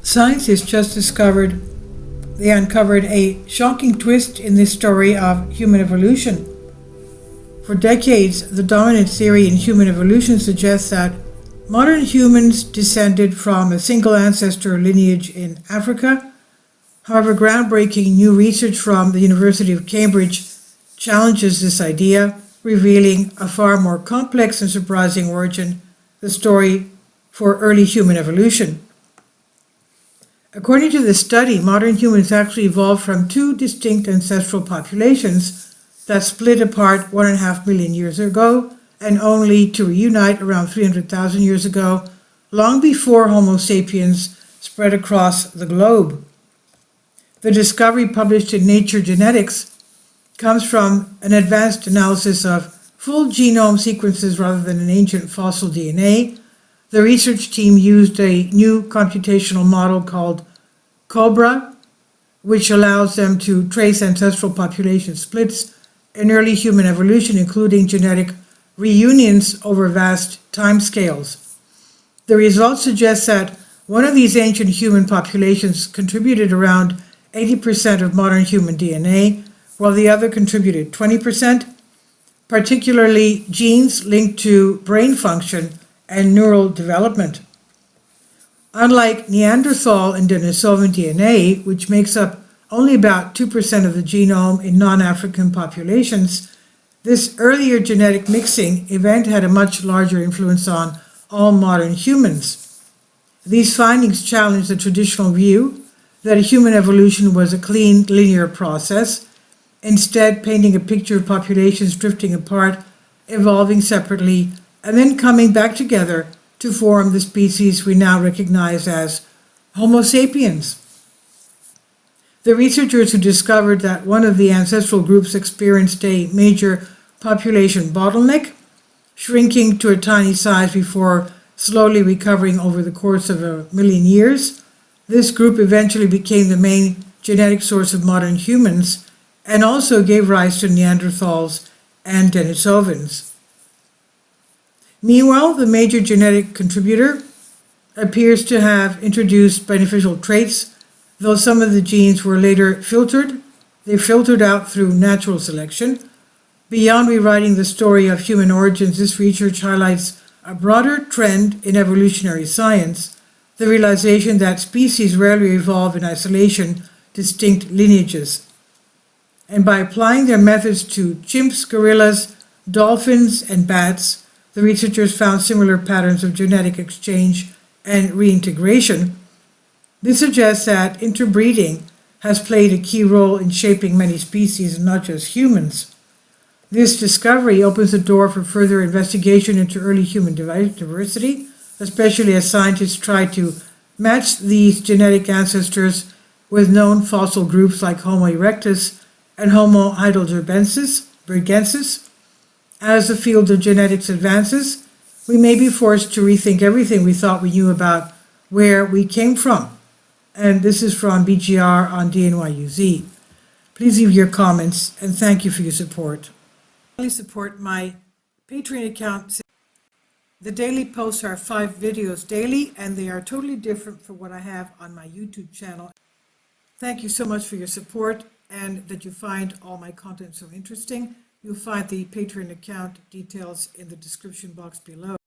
Scientists just uncovered a shocking twist in the story of human evolution. For decades, the dominant theory in human evolution suggests that modern humans descended from a single ancestor lineage in Africa. However, groundbreaking new research from the University of Cambridge challenges this idea, revealing a far more complex and surprising origin, the story for early human evolution. According to this study, modern humans actually evolved from two distinct ancestral populations that split apart 1.5 million years ago and only to reunite around 300,000 years ago, long before Homo sapiens spread across the globe. The discovery published in Nature Genetics comes from an advanced analysis of full genome sequences rather than an ancient fossil DNA. The research team used a new computational model called COBRA, which allows them to trace ancestral population splits in early human evolution, including genetic reunions over vast timescales. The results suggest that one of these ancient human populations contributed around 80% of modern human DNA, while the other contributed 20%, particularly genes linked to brain function and neural development. Unlike Neanderthal and Denisovan DNA, which makes up only about 2% of the genome in non-African populations, this earlier genetic mixing event had a much larger influence on all modern humans. These findings challenge the traditional view that human evolution was a clean, linear process, instead painting a picture of populations drifting apart, evolving separately, and then coming back together to form the species we now recognize as Homo sapiens. The researchers who discovered that one of the ancestral groups experienced a major population bottleneck, shrinking to a tiny size before slowly recovering over the course of 1 million years. This group eventually became the main genetic source of modern humans and also gave rise to Neanderthals and Denisovans. Meanwhile, the major genetic contributor appears to have introduced beneficial traits, though some of the genes were later filtered. They filtered out through natural selection. Beyond rewriting the story of human origins, this research highlights a broader trend in evolutionary science, the realization that species rarely evolve in isolation, distinct lineages. And by applying their methods to chimps, gorillas, dolphins, and bats, the researchers found similar patterns of genetic exchange and reintegration. This suggests that interbreeding has played a key role in shaping many species, and not just humans. This discovery opens the door for further investigation into early human diversity, especially as scientists try to match these genetic ancestors with known fossil groups like Homo erectus and Homo heidelbergensis. As the field of genetics advances, we may be forced to rethink everything we thought we knew about where we came from. And this is from BGR on DNYUZ. Please leave your comments, and thank you for your support. Please support my Patreon account. The daily posts are 5 videos daily, and they are totally different from what I have on my YouTube channel. Thank you so much for your support and that you find all my content so interesting. You'll find the Patreon account details in the description box below.